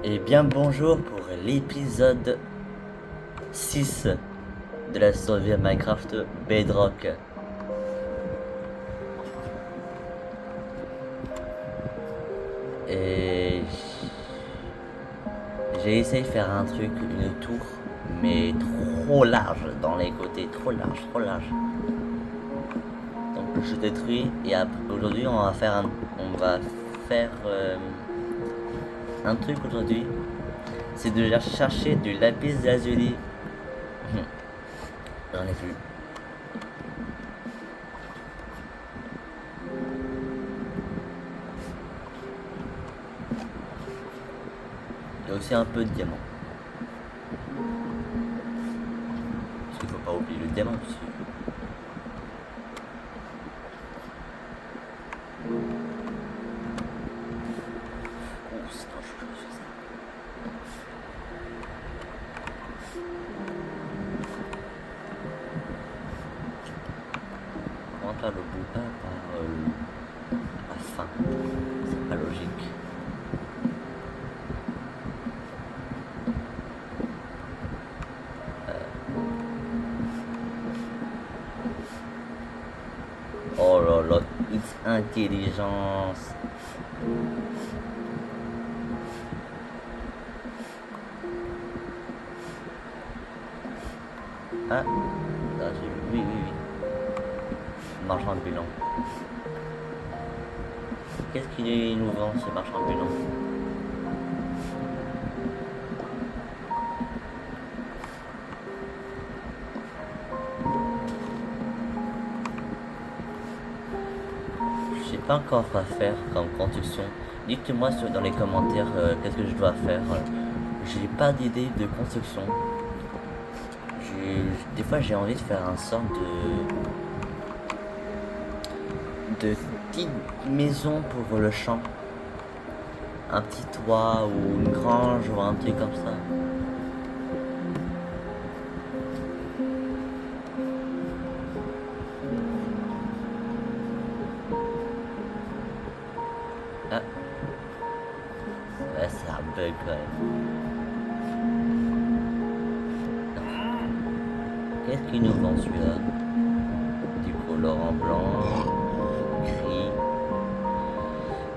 Et bien bonjour pour l'épisode 6 de la survie à Minecraft Bedrock. Et j'ai essayé de faire un truc, une tour, mais trop large dans les côtés, trop large, trop large. Donc je détruis et aujourd'hui on va faire un truc aujourd'hui, c'est de chercher du lapis lazuli. J'en ai plus. Il y a aussi un peu de diamant. Parce qu'il faut pas oublier le diamant aussi. Oh, c'est dangereux ça. Comment faire le bout par la fin? C'est pas logique. Oh là là, it's intelligence. Ah, là j'ai vu, oui, oui, oui. Marchand ambulant. Qu'est-ce qu'il nous vend ce marchand ambulant? Je sais pas encore quoi faire comme construction. Dites-moi dans les commentaires qu'est-ce que je dois faire. J'ai pas d'idée de construction. Des fois j'ai envie de faire un sort de petite maison pour le champ. Un petit toit ou une grange ou un truc comme ça. Ah, ouais, c'est un bug quand même. Qu'est-ce qu'il nous vend celui-là? Du colorant blanc, gris,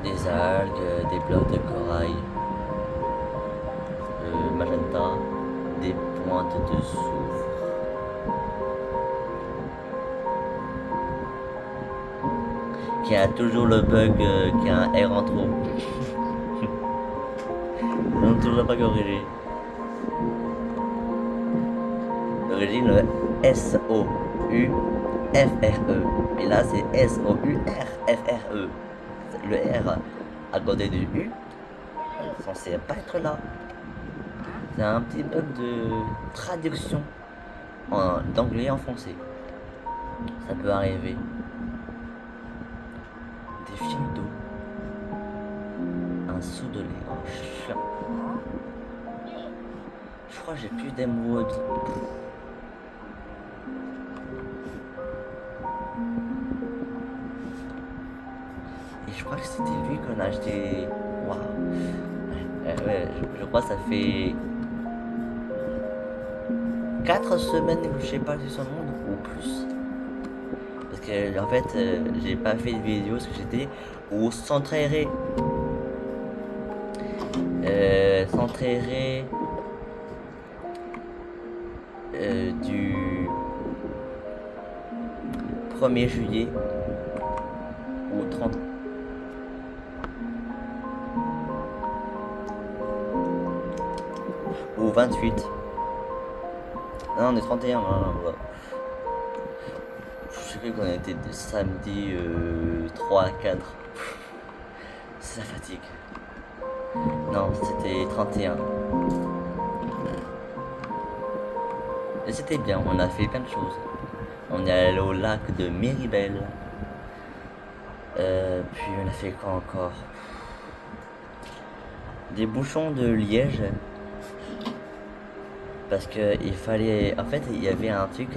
des algues, des blocs de corail, magenta, des pointes de soufre. Qui a toujours le bug qui a un R en trop. Ils n'ont toujours pas corrigé. L'origine le S-O-U-F-R-E. Et là c'est S-O-U-R-F-R-E. Le R à côté du U est censé pas être là. C'est un petit bug de traduction d'anglais en français. Ça peut arriver. Des fils d'eau. Un seau de lait. Oh, chiant. Je crois que j'ai plus d'émeraude. Et je crois que c'était lui qu'on a acheté. Waouh. Ouais, je crois que ça fait 4 semaines que je sais pas sur son monde ou plus. Parce que en fait j'ai pas fait de vidéo parce que j'étais au centre du 1er juillet au 30 au 28. Non, on est 31. Non, non, je sais qu'on était de samedi 3 à 4. Ça fatigue. Non, c'était 31. Et c'était bien, on a fait plein de choses. On est allé au lac de Méribel. Puis on a fait quoi encore? Des bouchons de liège. Parce que il fallait. En fait, il y avait un truc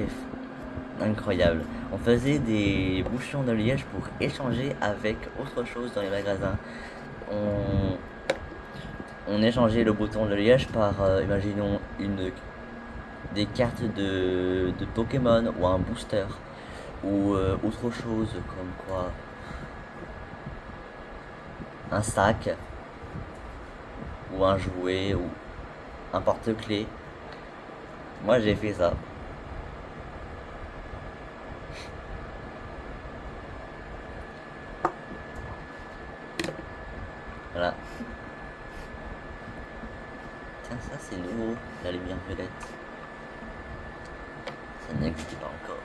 incroyable. On faisait des bouchons de liège pour échanger avec autre chose dans les magasins. on échangeait le bouton de liège par, imaginons, des cartes de Pokémon ou un booster ou autre chose comme quoi un sac ou un jouet ou un porte-clés. Moi j'ai fait ça. Voilà. Tiens, ça c'est nouveau, la lumière violette. Ça n'existe pas encore.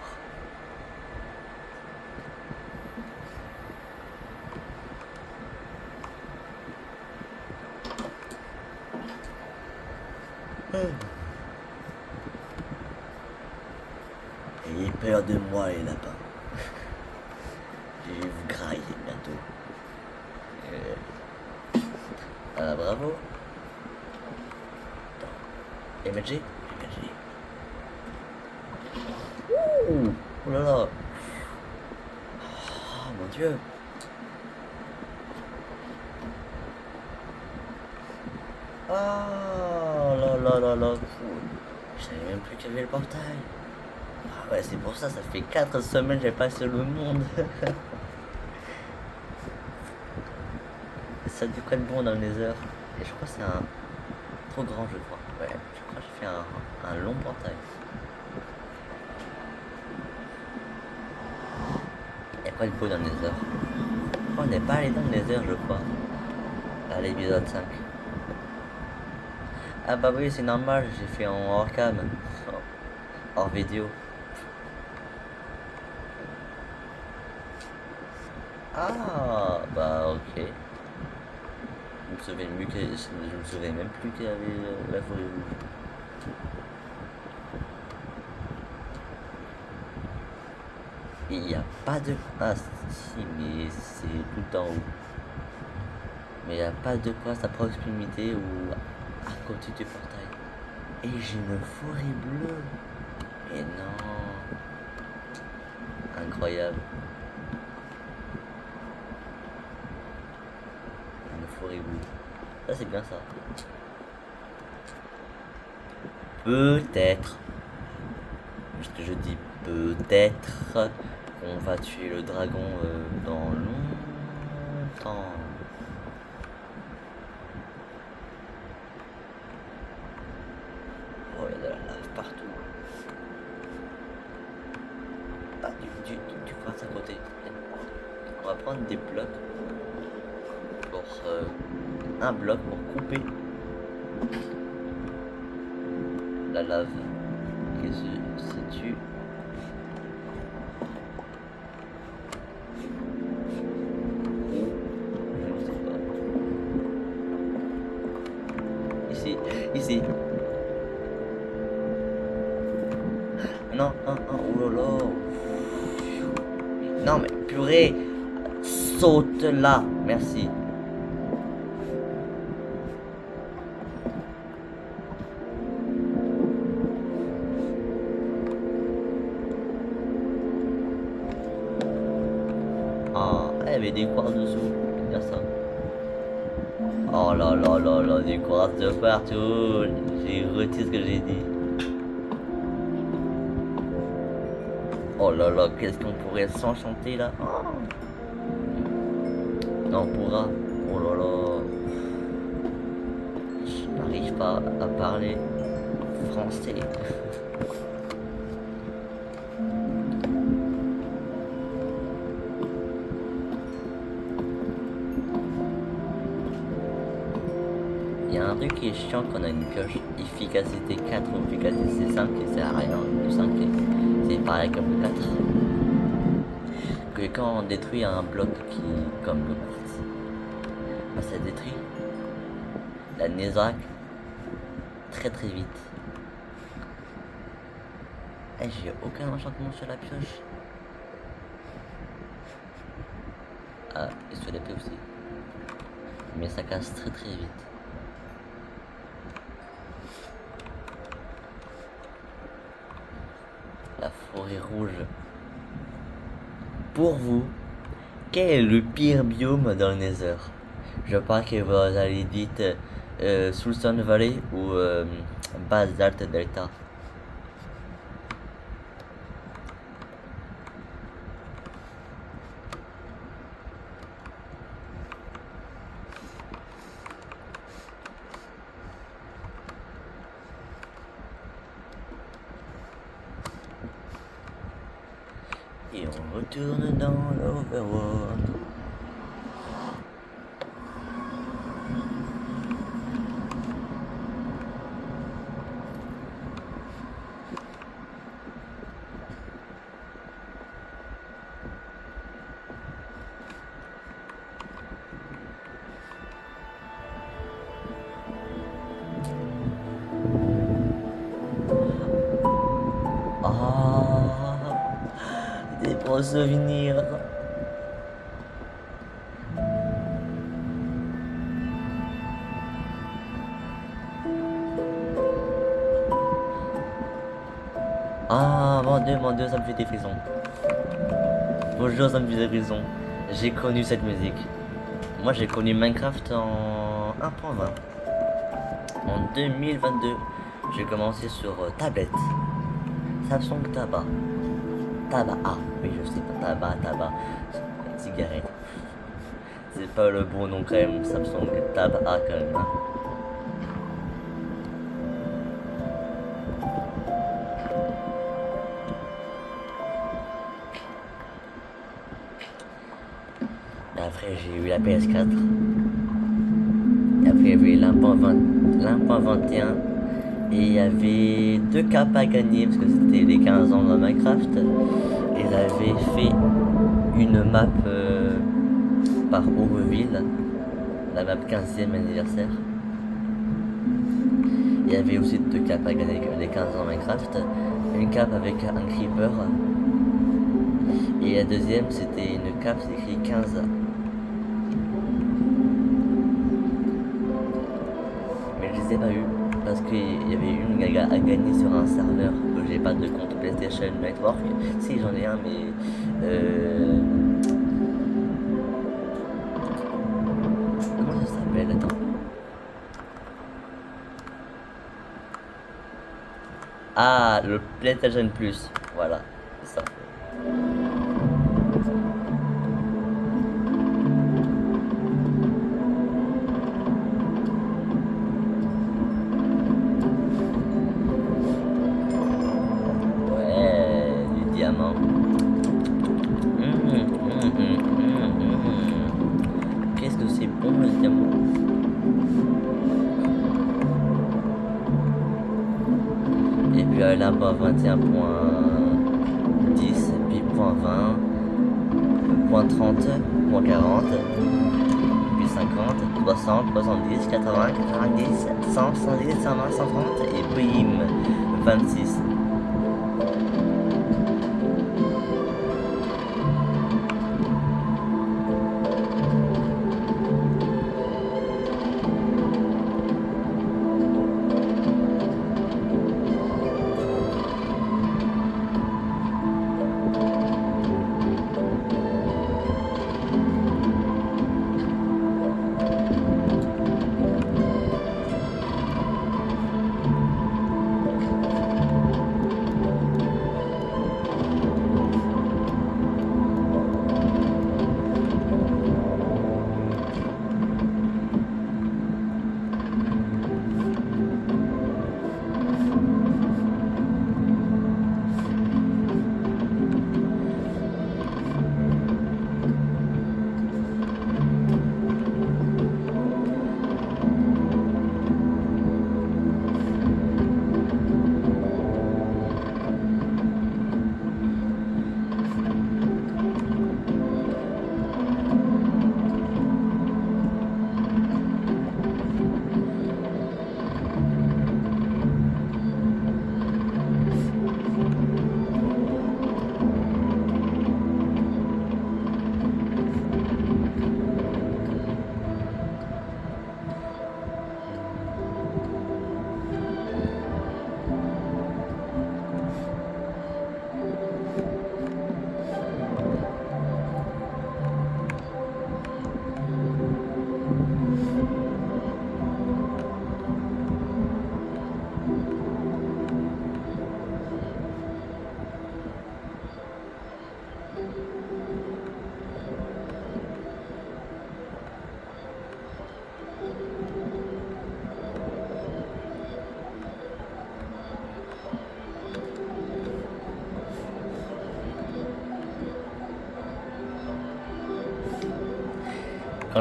Ayez peur de moi les lapins. Je vais vous grailler bientôt. Bravo. MLG. Ouh, oh là là. Oh mon dieu. Oh là là là là. Je savais même plus qu'il y avait le portail. Ah ouais, c'est pour ça, ça fait 4 semaines que j'ai passé le monde. Ça dit quoi de bon dans le Nether? Et je crois que c'est un trop grand, je crois. Ouais, je crois que j'ai fait un long portail. Il y a quoi de beau dans le Nether? Oh, on n'est pas allé dans le Nether, je crois. À l'épisode 5. Ah bah oui, c'est normal, j'ai fait en hors cam. Hors vidéo. Ah bah ok. Je me souviens même plus qu'il y avait la forêt rouge. Il n'y a pas de... Ah si, mais c'est tout en haut. Mais il n'y a pas de place à proximité ou à côté du portail. Et j'ai une forêt bleue. Et non. Incroyable. Une forêt bleue. Ça c'est bien ça. Peut-être. Parce que je dis peut-être qu'on va tuer le dragon dans longtemps. Oh, il y a de la lave partout. Ah, du quartz à côté. On va prendre des blocs pour un bloc pour couper la lave qui se situe je sais pas. Ici. Non, oh là là. Non mais purée, saute là, merci. Ah, il y avait des quartz dessous, bien ça. Oh là là là là, des quartz de partout. J'ai retiré ce que j'ai dit. Oh là là, qu'est-ce qu'on pourrait s'enchanter là. Oh. Non, on pourra. Oh là là. Je n'arrive pas à parler français. Il y a un truc qui est chiant quand on a une pioche efficacité 4 ou efficacité 5 qui sert à rien. Le 5 c'est pareil comme le 4. Que quand on détruit un bloc qui comme le quartz, bah, ça détruit la netherrack très vite. Eh, j'ai aucun enchantement sur la pioche. Ah, et sur l'épée aussi. Mais ça casse très vite. La forêt rouge. Pour vous, quel est le pire biome dans le Nether? Je pense que vous allez dire Sultan Valley ou Basalt Delta. Et on retourne dans l'Overworld. Ah, des bons souvenirs. Ah, mon dieu, ça me fait des frissons. Bonjour, ça me fait des frissons. J'ai connu cette musique. Moi, j'ai connu Minecraft en 1.20. En 2022, j'ai commencé sur tablette. Samsung Tabac. Tabac, ah, oui, je sais pas. Tabac. Cigarette. C'est pas le bon nom quand même. Samsung Tabac quand même. Hein. Après, j'ai eu la PS4. Et après, il y avait l'1.21. Et il y avait 2 capes à gagner parce que c'était les 15 ans de Minecraft. Et ils avaient fait une map par Auroville, la map 15e anniversaire. Il y avait aussi 2 capes à gagner les 15 ans Minecraft. Une cape avec un creeper. Et la deuxième, c'était une cape, c'est écrit 15. Mais je les ai pas eu parce qu'il y avait une gaga à gagner sur un serveur. J'ai pas de compte PlayStation Network. Si, j'en ai un, mais comment ça s'appelle? Attends. Ah, le PlayStation Plus. Voilà, c'est ça. Ouais, du diamant. Qu'est-ce que c'est bon le diamant? Et puis là, bas 21.10, puis point 20, point 30, point 40, puis 50, 60, 70, 80, 90, 100, 110, 120, 130, et bim, 26.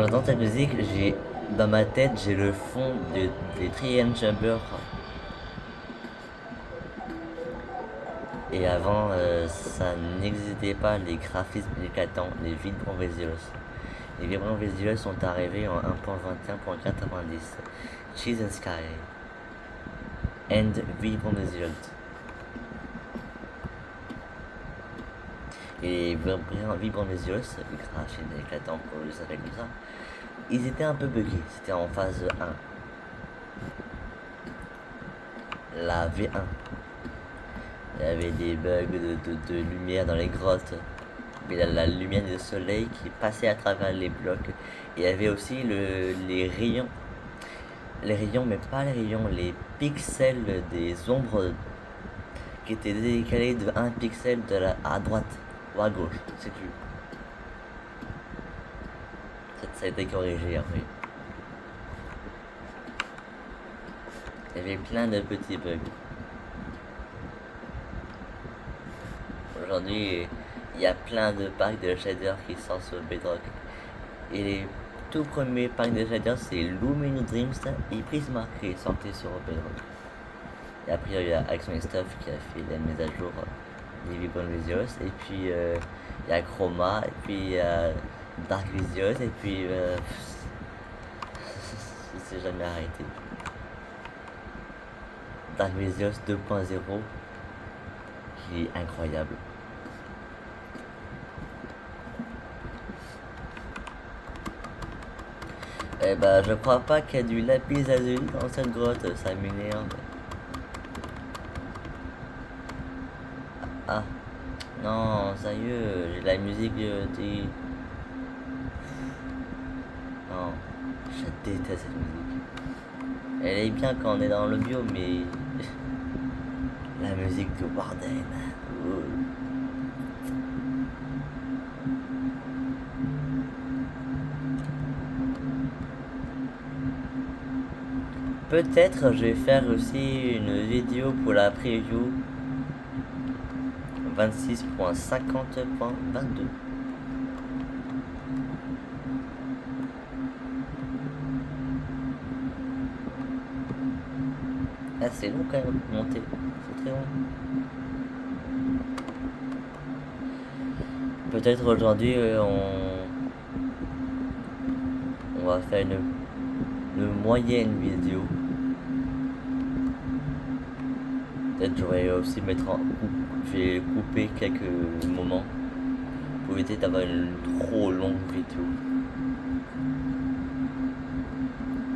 j'entends cette musique, dans ma tête, j'ai le fond des Trian Chamber. Et avant, ça n'existait pas les graphismes éclatants, les Vibram Visuals. Les Vibram Visuals sont arrivés en 1.21.90. Cheese and Sky. And Vibram Visuals. Et les Vibram Visuals, les graphismes éclatants pour le s'appeler comme ça, ils étaient un peu buggés. C'était en phase 1. La V1. Il y avait des bugs de lumière dans les grottes. Mais la lumière du soleil qui passait à travers les blocs. Et il y avait aussi les rayons. Les rayons, mais pas les rayons, les pixels des ombres qui étaient décalés de 1 pixel à droite ou à gauche, je sais plus. Ça a été corrigé après. Il y avait plein de petits bugs. Aujourd'hui, il y a plein de packs de shaders qui sortent sur Bedrock. Et les tout premiers packs de shaders, c'est Luminous Dreams et Prisma qui sortaient sur Bedrock. Et après, il y a Action Stuff qui a fait la mise à jour des Vibram Visuals. Et puis, il y a Chroma, et puis il y a Dark Visuals, et puis c'est jamais arrêté. Dark Visuals 2.0 qui est incroyable. Eh ben, je crois pas qu'il y a du lapis lazuli dans cette grotte, ça m'énerve. Ah, non, sérieux, j'ai la musique des... Non, je déteste cette musique. Elle est bien quand on est dans le bio, mais... la musique de Warden. Peut-être je vais faire aussi une vidéo pour la preview 26.50.22. Ah, c'est long quand même pour monter, c'est très long. Peut-être aujourd'hui on va faire une moyenne vidéo. Peut-être je vais aussi je vais couper quelques moments pour éviter d'avoir une trop longue vidéo.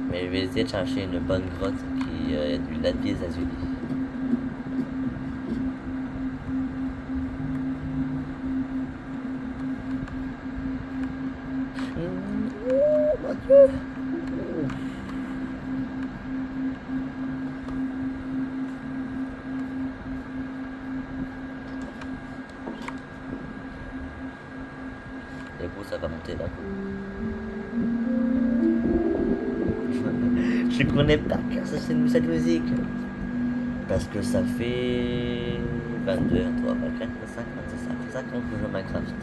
Mais je vais essayer de chercher une bonne grotte qui a du lapis lazuli. Oh mon Dieu! Et coup, ça va monter d'un coup. Je connais pas car ça c'est cette musique. Parce que ça fait 22, 3, 24, 25, 26, ça fait 5 ans que je joue à Minecraft.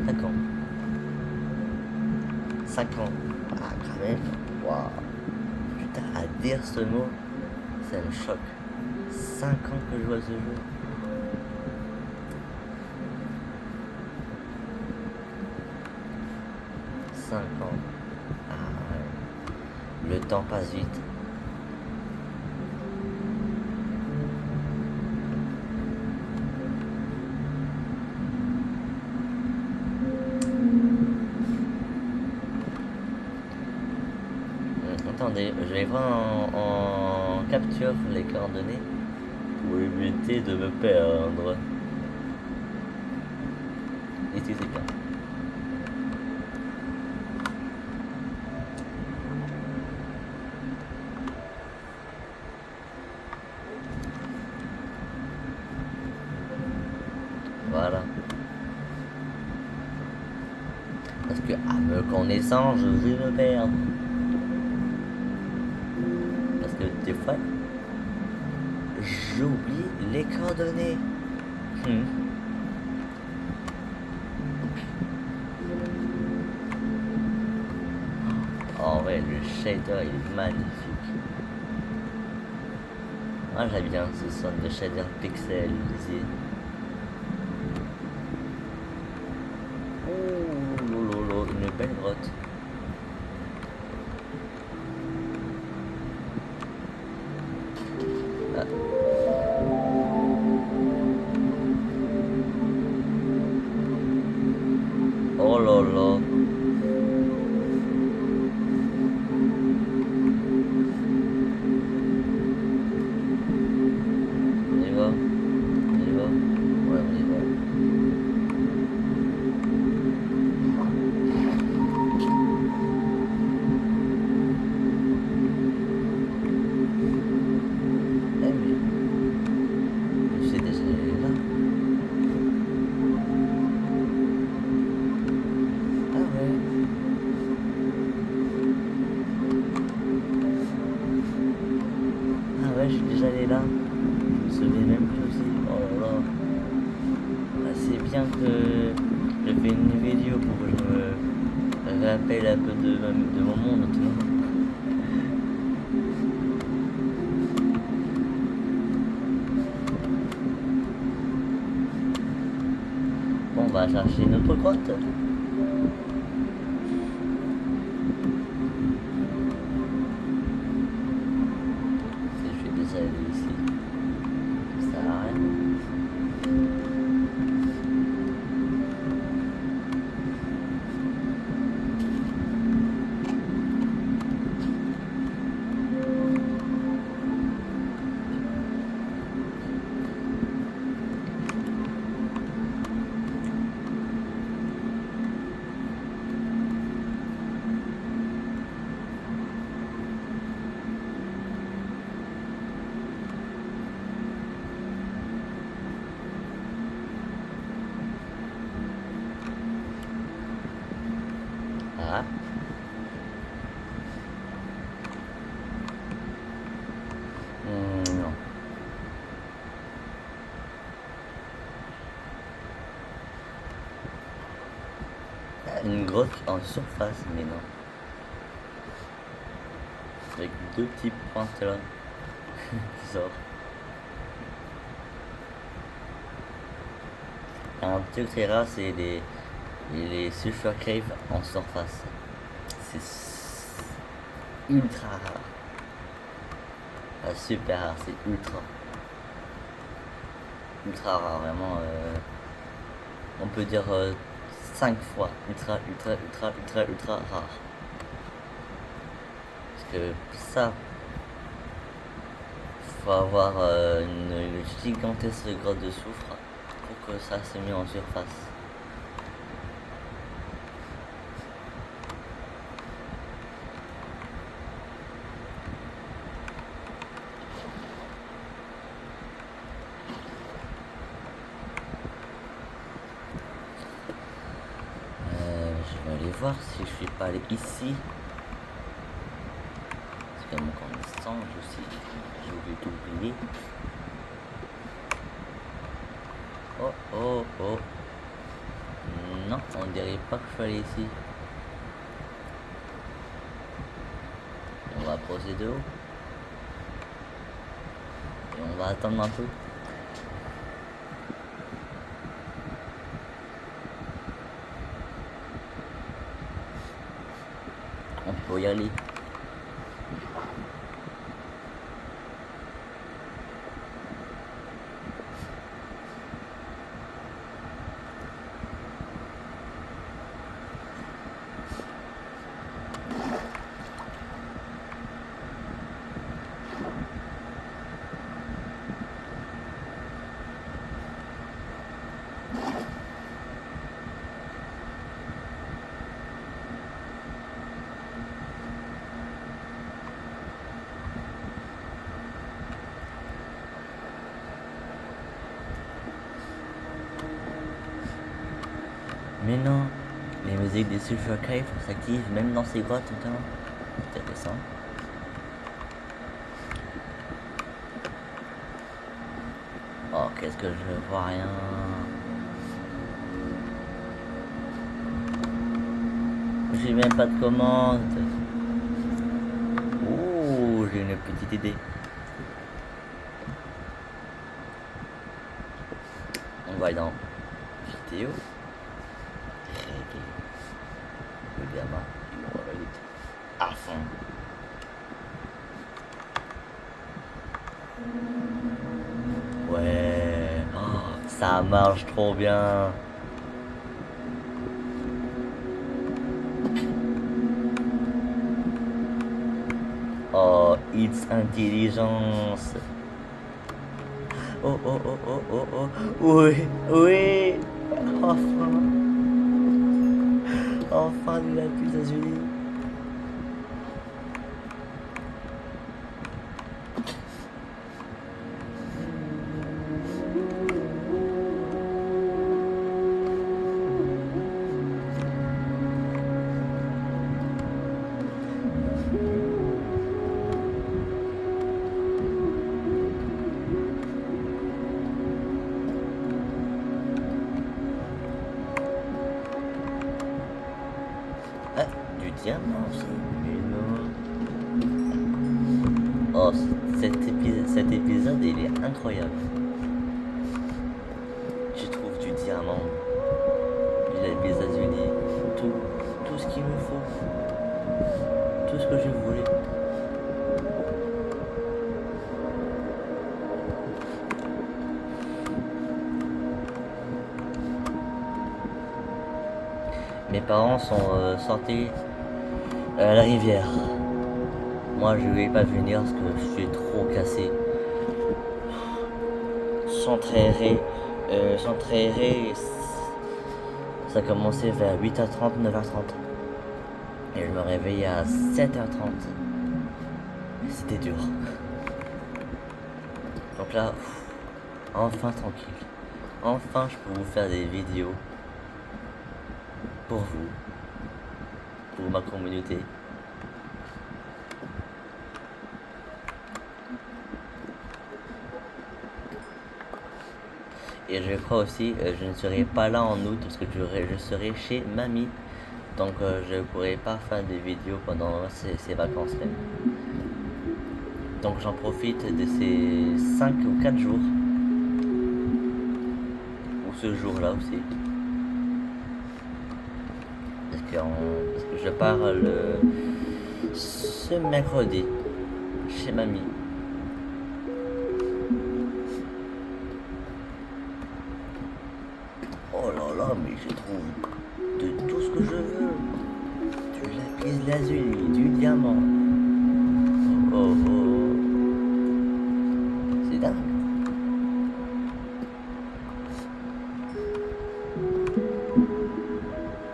5 ans. 5 ans. Ah, quand même. Waouh. Putain, à dire ce mot, ça me choque. 5 ans que je joue à ce jeu. Ans. Ah, ouais. Le temps passe vite. Attendez, je vais voir en capture les coordonnées pour éviter de me perdre. Ici c'est bien. Voilà. Parce que, à me connaissant, je vais me perdre. Parce que des fois, j'oublie les coordonnées. Ouais, le shader il est magnifique. Moi j'aime bien ce son de shader pixel ici. Oh lolo, une belle grotte. Ah. Oh lolo. On y va, on y va. Ouais, on y va. Eh mais je sais déjà là. Ah ouais. Ah ouais, je suis déjà allé là. Je me souviens même plus aussi. Oh là là. Ah, c'est bien que je fais une vidéo pour que je me rappelle un peu de mon monde maintenant. Bon, on va chercher notre grotte. Si je suis déjà allé ici, ça sert à rien. Ah. Non. Ah, une grotte en surface, mais non. Avec deux petits pointes là qui sortent. Un truc très rare, c'est les sulfur caves en surface. C'est ultra rare. Pas super rare, c'est ultra rare, vraiment. On peut dire 5 fois ultra rare. Parce que ça, faut avoir une gigantesque grotte de soufre pour que ça se mette en surface. Je vais aller voir si je suis pas allé ici. Parce que mon connaissance aussi, j'ai oublié tout oublier. Oh oh oh. Non, on dirait pas que je suis allé ici. On va procéder haut. Et on va attendre un peu. On peut y aller. Mais non, les musiques des Sulfur Cave s'activent même dans ces grottes notamment. Intéressant. Oh, qu'est-ce que je vois rien. J'ai même pas de commande. cette idée. On va dans vidéo, régler le gamin, à fond. Ouais, oh, ça marche trop bien. Oh, it's intelligence. Oh, oh, oh, oh, oh, oh. Oui, oui. Enfin. Enfin, il a plus États-Unis. Ah, du diamant aussi. Mais non. Oh, cet épisode, il est incroyable. Je trouve du diamant. Il a les États-Unis. Tout ce qu'il me faut. Tout ce que je voulais. Mes parents sont sortis à la rivière. Moi, je ne vais pas venir parce que je suis trop cassé. S'entraîner, ça a commencé vers 8h30, 9h30. Et je me réveillais à 7h30. Et c'était dur. Donc là, enfin tranquille. Enfin, je peux vous faire des vidéos pour vous, pour ma communauté. Et je crois aussi, je ne serai pas là en août parce que je serai chez mamie. Donc je ne pourrai pas faire des vidéos pendant ces vacances-là. Donc j'en profite de ces 5 ou 4 jours. Ou ce jour-là aussi. Parce que je pars ce mercredi chez mamie. Oh là là, mais je trouve de tout ce que je veux. Du lapis lazuli, du diamant. Oh oh oh. C'est dingue.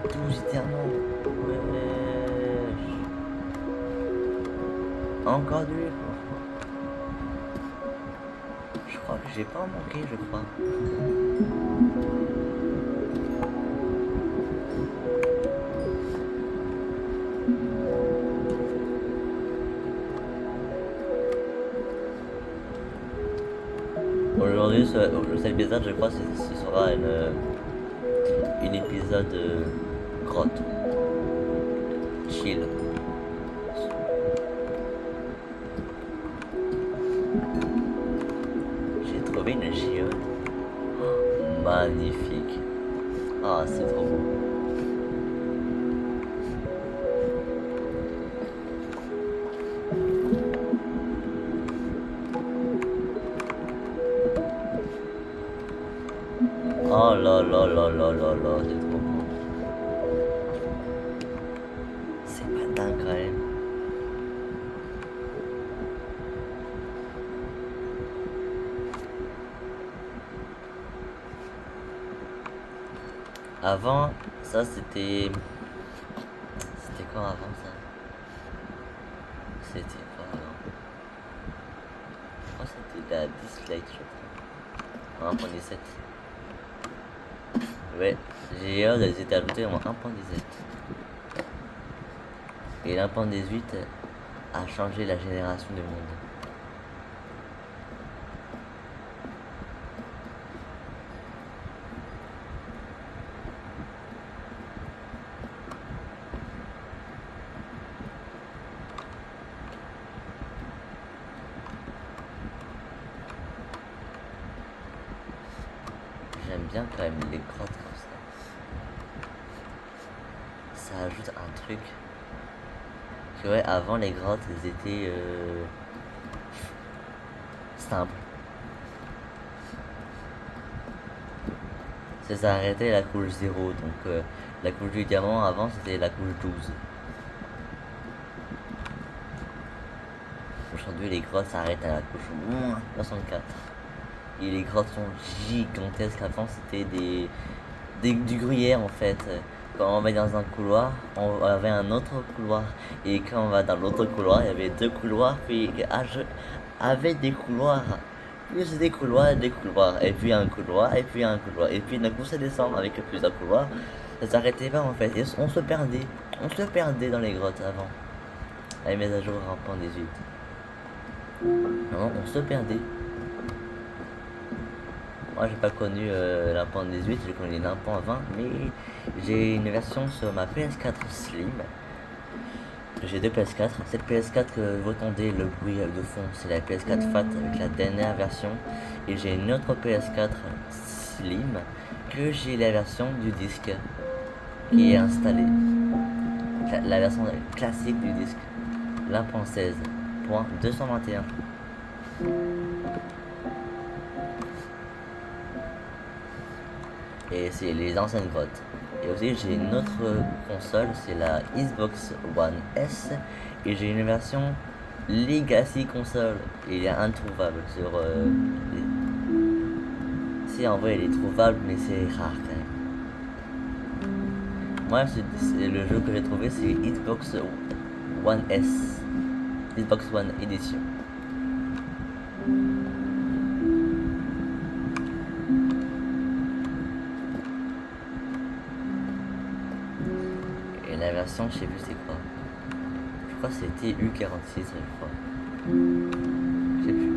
Tout diamant. Ouais. Encore du. Je crois que j'ai pas manqué, je crois. Aujourd'hui, cet épisode, je crois, ce sera une épisode grotte. Chill. J'ai trouvé une géode. Oh, magnifique. Ah, c'est trop beau. Oh là là là là là là, c'est trop beau. C'est pas dingue quand même. Avant, ça c'était... C'était quand avant ça? C'était quoi avant? Oh, c'était la dislike, je crois. 1.17. Ouais, j'ai hâte, elles étaient ajoutées en 1.17. Et l'1.18 a changé la génération du monde. bien quand même les grottes comme ça. Ça ajoute un truc. Que ouais, avant les grottes, elles étaient simples. Ça s'arrêtait à la couche 0, donc la couche du diamant avant c'était la couche 12. Aujourd'hui les grottes s'arrêtent à la couche moins 64. Et les grottes sont gigantesques. Avant c'était du gruyère en fait. Quand on va dans un couloir, on avait un autre couloir. Et quand on va dans l'autre couloir, il y avait deux couloirs, puis avec des couloirs. Plus des couloirs, et puis un couloir, et puis un couloir. Et puis d'un coup ça descend avec plusieurs couloirs. Ça s'arrêtait pas en fait. Et on se perdait. On se perdait dans les grottes avant. Les mises à jour en 1.18. Non, on se perdait. Moi j'ai pas connu l'impan 18, j'ai connu l'impan 20, mais j'ai une version sur ma PS4 Slim. J'ai deux PS4. Cette PS4 que vous entendez le bruit de fond, c'est la PS4 Fat avec la dernière version. Et j'ai une autre PS4 Slim que j'ai la version du disque qui est installée. La version classique du disque. L'impan 16.221. Et c'est les anciennes grottes. Et aussi j'ai une autre console, c'est la Xbox One S, et j'ai une version Legacy console. Et il est introuvable sur si en vrai il est trouvable, mais c'est rare quand même. Moi c'est le jeu que j'ai trouvé, c'est Xbox One S, Xbox One Edition. La version, je sais plus c'est quoi. Je crois que c'était U46, je crois. Je sais plus.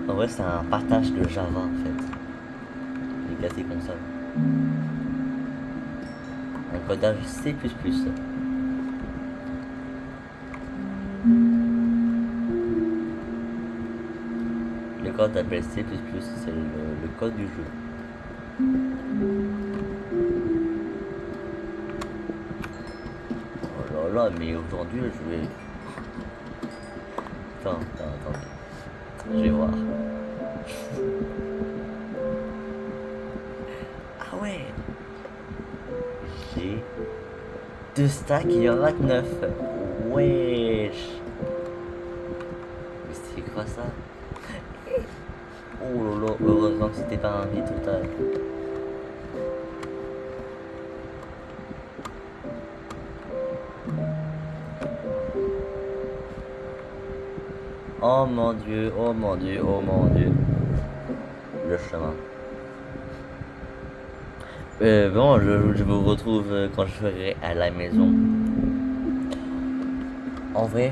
En vrai, c'est un partage de Java en fait. Legacy console. Un codage C++. Le code appelle C++, c'est le code du jeu. Oh là là, mais aujourd'hui je vais... Attends. Je vais voir. Ah ouais. J'ai 2 stacks et 29. Wesh. Mais c'est quoi ça? Oh lolo, heureusement que c'était pas un vide total. Oh mon dieu, oh mon dieu, oh mon dieu. Le chemin. Bon, je vous retrouve quand je serai à la maison. En vrai,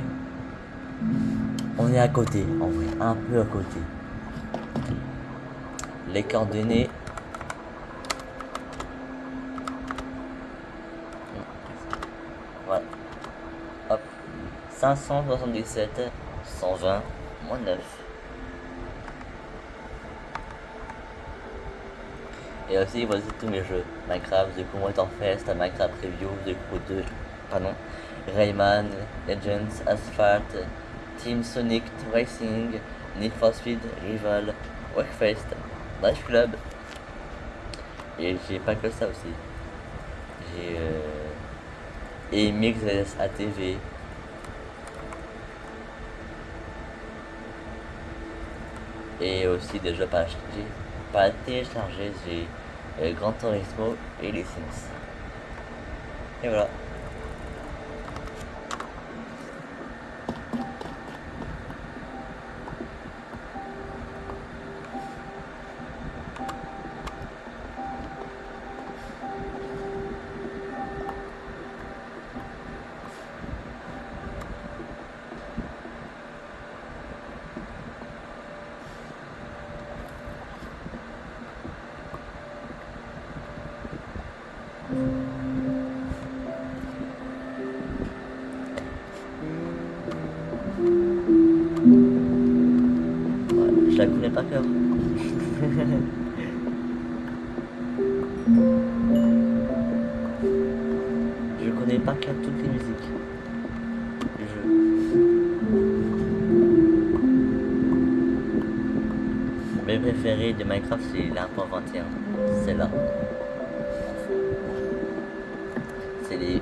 on est à côté, en vrai, un peu à côté. Les coordonnées. Voilà. Hop. 577, 120, moins 9. Et aussi, voici tous mes jeux. Minecraft, The Crew Motorfest, Minecraft Preview, The Crew 2, pardon, Rayman, Legends, Asphalt, Team Sonic Racing, Need for Speed, Rival, Wreckfest, Drive Club. Et j'ai pas que ça aussi. J'ai EMX ATV. Et aussi des jeux pas téléchargés, j'ai Gran Turismo et les Sims. Et voilà. par cœur. Je connais par cœur toutes les musiques du jeu. Mes préférés de Minecraft, c'est la 1.21. C'est là. C'est les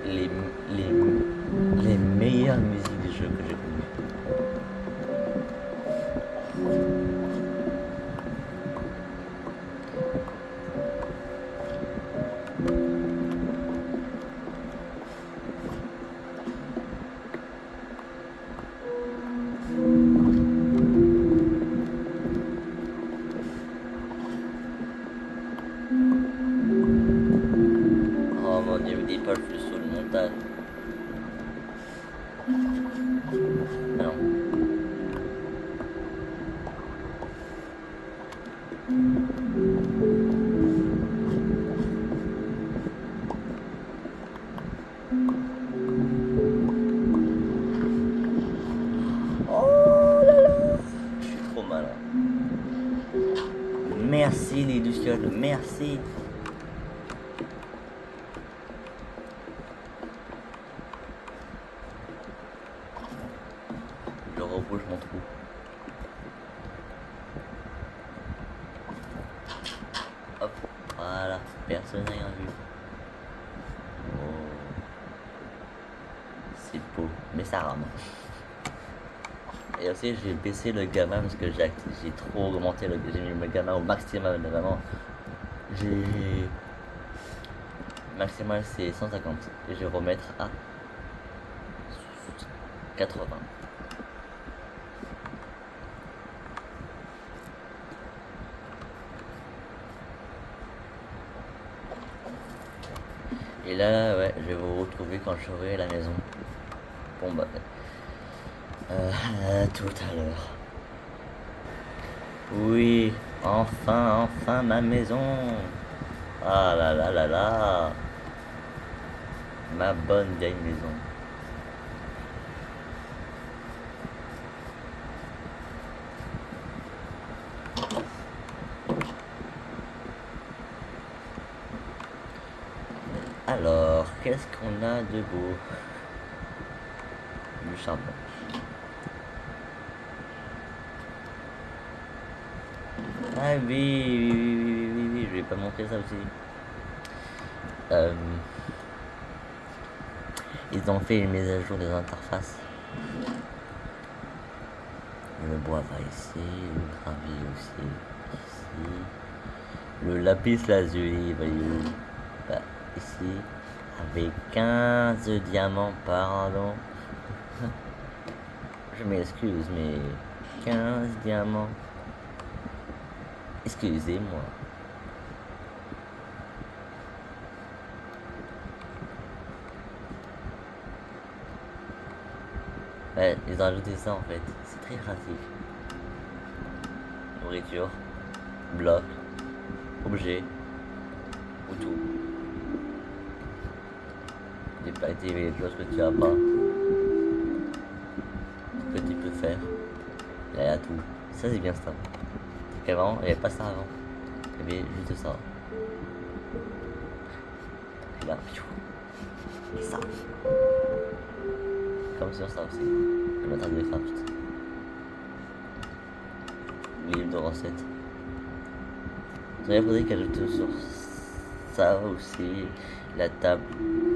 meilleures musiques du jeu que j'ai connues. Oh mon dieu, des pulls sous le montage. Ah non. Oh là là, je suis trop malin. Merci les lucioles, merci. Je rebouche mon trou. Hop, voilà, personne n'a rien vu. Oh, c'est beau, mais ça rame. Et aussi j'ai baissé le gamma parce que j'ai trop augmenté j'ai mis le gamma au maximum, vraiment. J'ai maximal c'est 150 et je vais remettre à 80. Et là, ouais, je vais vous retrouver quand je serai à la maison. Bon bah, tout à l'heure. Oui, enfin ma maison. Ah là là là là. Ma bonne vieille maison. Alors, qu'est-ce qu'on a de beau? Du charbon. Ah oui, je vais pas montrer ça aussi. Ils ont fait une mise à jour des interfaces. Le bois va ici, le gravier aussi, ici. Le lapis lazuli va où? Bah, ici. Avec 15 diamants, pardon. Je m'excuse, mais 15 diamants. Excusez-moi. Ouais, ils ont ajouté ça en fait. C'est très pratique. Nourriture, bloc, objet, ou tout. Désactiver les choses que tu as pas. Ce que tu peux faire. Là, il y a tout. Ça, c'est bien ça. C'est qu'avant, il n'y avait pas ça avant. Il y avait juste ça. Et là, et ça. Comme sur ça aussi. Le matin de craft. Livre de recettes. Il faudrait qu'elle ajoute sur ça aussi. La table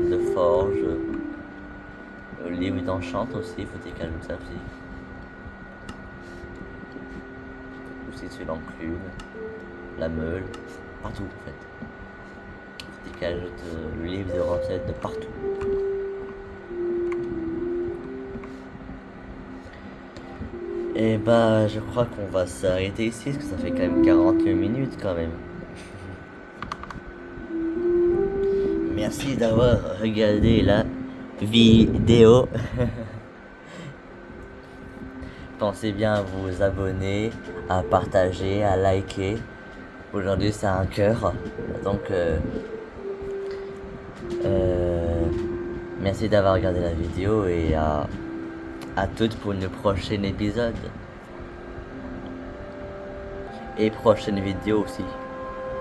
de forge. Le livre d'enchante aussi. Il faudrait qu'elle ajoute ça aussi. Aussi sur l'enclume. La meule. Partout en fait. Il faudrait qu'elle ajoute le livre de recettes de partout. Et bah je crois qu'on va s'arrêter ici parce que ça fait quand même 41 minutes quand même. Merci d'avoir regardé la vidéo. Pensez bien à vous abonner, à partager, à liker. Aujourd'hui c'est un cœur. Donc merci d'avoir regardé la vidéo et à toutes pour le prochain épisode. et prochaine vidéo aussi.